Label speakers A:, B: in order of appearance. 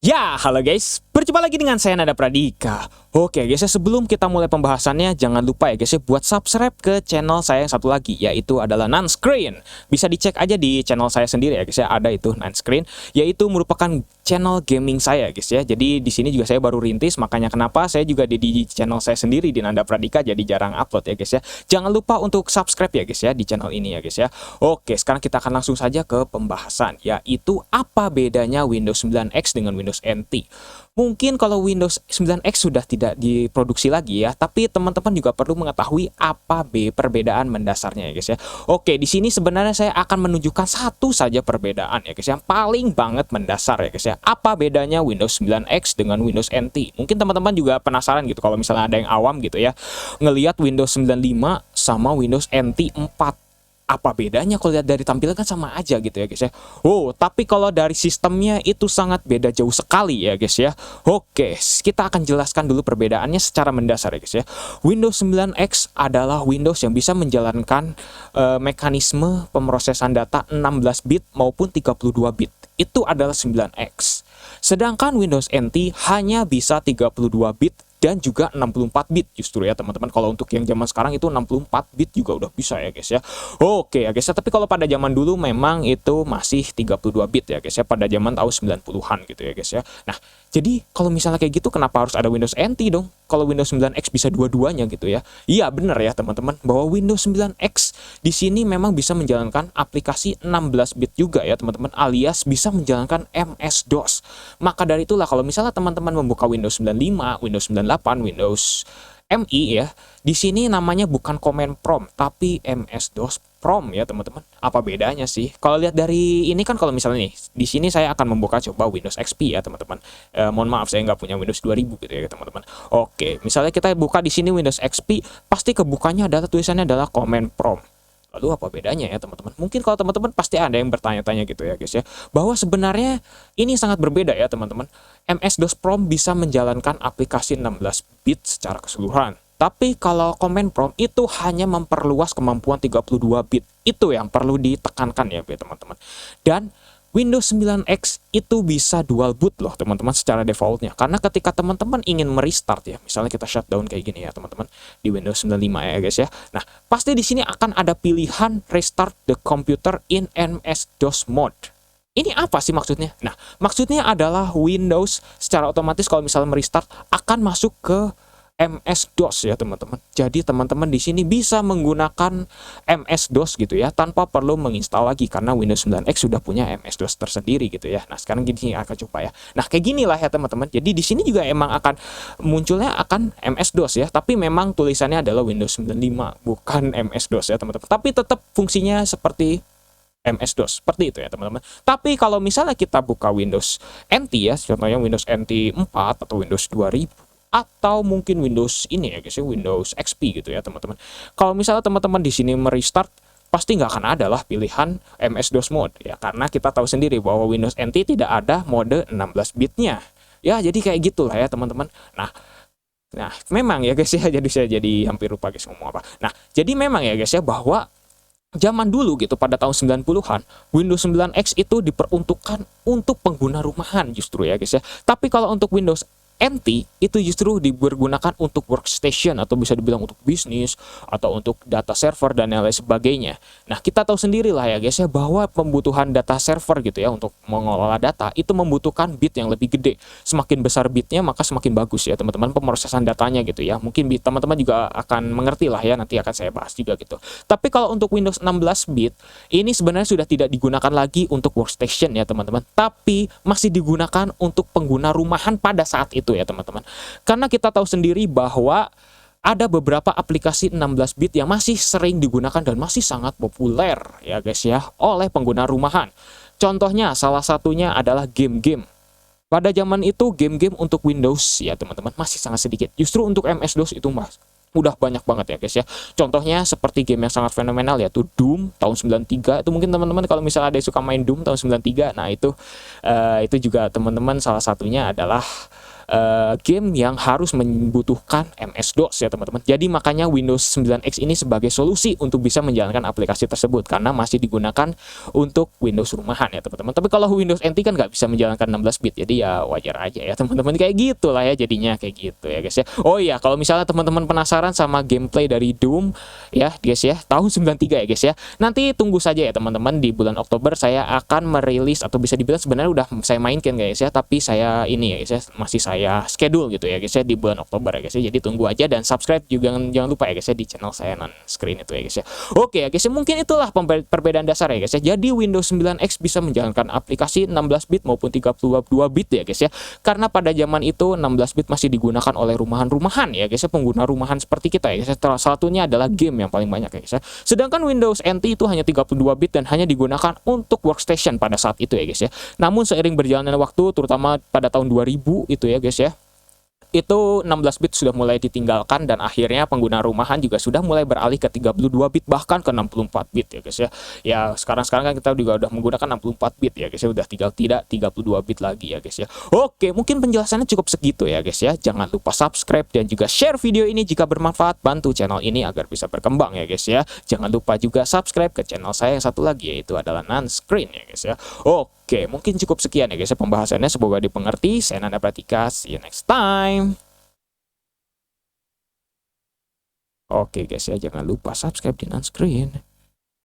A: Ya, halo guys, berjumpa lagi dengan saya Nada Pradika. Oke guys, sebelum kita mulai pembahasannya, jangan lupa ya guys buat subscribe ke channel saya yang satu lagi, yaitu adalah Nanscreen. Bisa dicek aja di channel saya sendiri ya guys ada itu Nanscreen, yaitu merupakan channel gaming saya guys ya. Jadi di sini juga saya baru rintis, makanya kenapa saya juga di channel saya sendiri di Nanda Pradika jadi jarang upload ya guys ya. Jangan lupa untuk subscribe ya guys ya di channel ini ya guys ya. Oke, sekarang kita akan langsung saja ke pembahasan, yaitu apa bedanya Windows 9X dengan Windows NT. Mungkin kalau Windows 9X sudah tidak diproduksi lagi ya, tapi teman-teman juga perlu mengetahui apa perbedaan mendasarnya ya guys ya. Oke, di sini sebenarnya saya akan menunjukkan satu saja perbedaan ya guys yang paling banget mendasar ya guys ya. Apa bedanya Windows 9X dengan Windows NT? Mungkin teman-teman juga penasaran gitu kalau misalnya ada yang awam gitu ya, ngelihat Windows 95 sama Windows NT 4. Apa bedanya? Kalau lihat dari tampilan kan sama aja gitu ya guys ya. Oh, tapi kalau dari sistemnya itu sangat beda jauh sekali ya guys ya. Oke, kita akan jelaskan dulu perbedaannya secara mendasar ya guys ya. Windows 9X adalah Windows yang bisa menjalankan mekanisme pemrosesan data 16 bit maupun 32 bit. Itu adalah 9X. Sedangkan Windows NT hanya bisa 32 bit dan juga 64 bit justru ya teman-teman. Kalau untuk yang zaman sekarang itu 64 bit juga udah bisa ya guys ya. Oke ya guys ya, tapi kalau pada zaman dulu memang itu masih 32 bit ya guys ya, pada zaman tahun 90-an gitu ya guys ya. Nah, jadi kalau misalnya kayak gitu kenapa harus ada Windows NT dong? Kalau Windows 9X bisa dua-duanya gitu ya. Iya bener ya teman-teman, bahwa Windows 9X di sini memang bisa menjalankan aplikasi 16 bit juga ya teman-teman, alias bisa menjalankan MS-DOS. Maka dari itulah kalau misalnya teman-teman membuka Windows 95, Windows 98, Windows MI ya, di sini namanya bukan command prompt tapi MS-DOS prompt ya teman-teman. Apa bedanya sih? Kalau lihat dari ini kan, kalau misalnya nih di sini saya akan membuka coba Windows XP ya teman-teman. Mohon maaf saya nggak punya Windows 2000 gitu ya teman-teman. Oke, misalnya kita buka di sini Windows XP, pasti kebukanya adalah tulisannya adalah command prompt. Lalu apa bedanya ya teman-teman? Mungkin kalau teman-teman pasti ada yang bertanya-tanya gitu ya guys ya, bahwa sebenarnya ini sangat berbeda ya teman-teman. MS-DOS prompt bisa menjalankan aplikasi 16 bit secara keseluruhan. Tapi kalau command prompt itu hanya memperluas kemampuan 32 bit. Itu yang perlu ditekankan ya teman-teman. Dan Windows 9X itu bisa dual boot loh teman-teman secara defaultnya. Karena ketika teman-teman ingin merestart ya, misalnya kita shutdown kayak gini ya teman-teman di Windows 95 ya guys ya. Nah, pasti di sini akan ada pilihan restart the computer in MS-DOS mode. Ini apa sih maksudnya? Nah, maksudnya adalah Windows secara otomatis kalau misalnya merestart akan masuk ke MS-DOS ya teman-teman. Jadi teman-teman di sini bisa menggunakan MS-DOS gitu ya tanpa perlu menginstal lagi, karena Windows 9X sudah punya MS-DOS tersendiri gitu ya. Nah, sekarang gini akan coba ya. Nah, kayak ginilah ya teman-teman. Jadi di sini juga emang akan munculnya akan MS-DOS ya, tapi memang tulisannya adalah Windows 95 bukan MS-DOS ya teman-teman. Tapi tetap fungsinya seperti MS-DOS, seperti itu ya teman-teman. Tapi kalau misalnya kita buka Windows NT ya, contohnya Windows NT 4 atau Windows 2000 atau mungkin Windows ini ya guys ya, Windows XP gitu ya teman-teman. Kalau misalnya teman-teman di sini merestart, pasti nggak akan ada lah pilihan MS-DOS mode ya, karena kita tahu sendiri bahwa Windows NT tidak ada mode 16 bitnya. Ya, jadi kayak gitulah ya teman-teman. Nah, memang ya guys ya, jadi saya jadi hampir lupa guys ngomong apa. Nah, jadi memang ya guys ya, bahwa zaman dulu gitu pada tahun 90-an Windows 9X itu diperuntukkan untuk pengguna rumahan justru ya guys ya. Tapi kalau untuk Windows NT itu justru dipergunakan untuk workstation atau bisa dibilang untuk bisnis atau untuk data server dan lain sebagainya. Nah, kita tahu sendiri lah ya guys ya, bahwa pembutuhan data server gitu ya untuk mengelola data itu membutuhkan bit yang lebih gede. Semakin besar bitnya maka semakin bagus ya teman-teman pemrosesan datanya gitu ya. Mungkin teman-teman juga akan mengerti lah ya, nanti akan saya bahas juga gitu. Tapi kalau untuk Windows 16 bit ini sebenarnya sudah tidak digunakan lagi untuk workstation ya teman-teman, tapi masih digunakan untuk pengguna rumahan pada saat itu ya teman-teman. Karena kita tahu sendiri bahwa ada beberapa aplikasi 16 bit yang masih sering digunakan dan masih sangat populer ya guys ya oleh pengguna rumahan. Contohnya salah satunya adalah game-game. Pada zaman itu game-game untuk Windows ya teman-teman masih sangat sedikit. Justru untuk MS-DOS itu udah banyak banget ya guys ya. Contohnya seperti game yang sangat fenomenal yaitu Doom tahun 93. Itu mungkin teman-teman kalau misalnya ada yang suka main Doom tahun 93, nah itu juga teman-teman salah satunya adalah game yang harus membutuhkan MS-DOS ya teman-teman. Jadi makanya Windows 9X ini sebagai solusi untuk bisa menjalankan aplikasi tersebut karena masih digunakan untuk Windows rumahan ya teman-teman. Tapi kalau Windows NT kan nggak bisa menjalankan 16 bit, jadi ya wajar aja ya teman-teman, kayak gitulah ya jadinya kayak gitu ya guys ya. Oh iya, kalau misalnya teman-teman penasaran sama gameplay dari Doom ya guys ya, tahun 93 ya guys ya, nanti tunggu saja ya teman-teman, di bulan Oktober saya akan merilis, atau bisa dibilang sebenarnya udah saya mainkan guys ya, tapi saya ini ya guys ya, masih saya schedule gitu ya guys ya di bulan Oktober ya guys ya. Jadi tunggu aja dan subscribe juga, jangan lupa ya guys ya di channel saya non screen itu ya guys ya. Oke ya guys ya, mungkin itulah perbedaan dasar ya guys ya. Jadi Windows 9X bisa menjalankan aplikasi 16 bit maupun 32 bit ya guys ya, karena pada zaman itu 16 bit masih digunakan oleh rumahan-rumahan ya guys ya, pengguna rumahan seperti kita ya guys ya. Salah satunya adalah game yang paling banyak ya guys ya. Sedangkan Windows NT itu hanya 32 bit dan hanya digunakan untuk workstation pada saat itu ya guys ya. Namun seiring berjalannya waktu, terutama pada tahun 2000 itu ya guys ya, itu 16 bit sudah mulai ditinggalkan dan akhirnya pengguna rumahan juga sudah mulai beralih ke 32 bit bahkan ke 64 bit ya guys ya. Ya sekarang kan kita juga udah menggunakan 64 bit ya guys ya, udah tidak 32 bit lagi ya guys ya. Oke, mungkin penjelasannya cukup segitu ya guys ya. Jangan lupa subscribe dan juga share video ini jika bermanfaat, bantu channel ini agar bisa berkembang ya guys ya. Jangan lupa juga subscribe ke channel saya yang satu lagi, yaitu adalah Nanscreen ya guys ya. Oke, mungkin cukup sekian ya guys ya pembahasannya, semoga dipengerti. Saya Nanda Pratika, see you next time. Oke guys ya, jangan lupa subscribe di Nanscreen.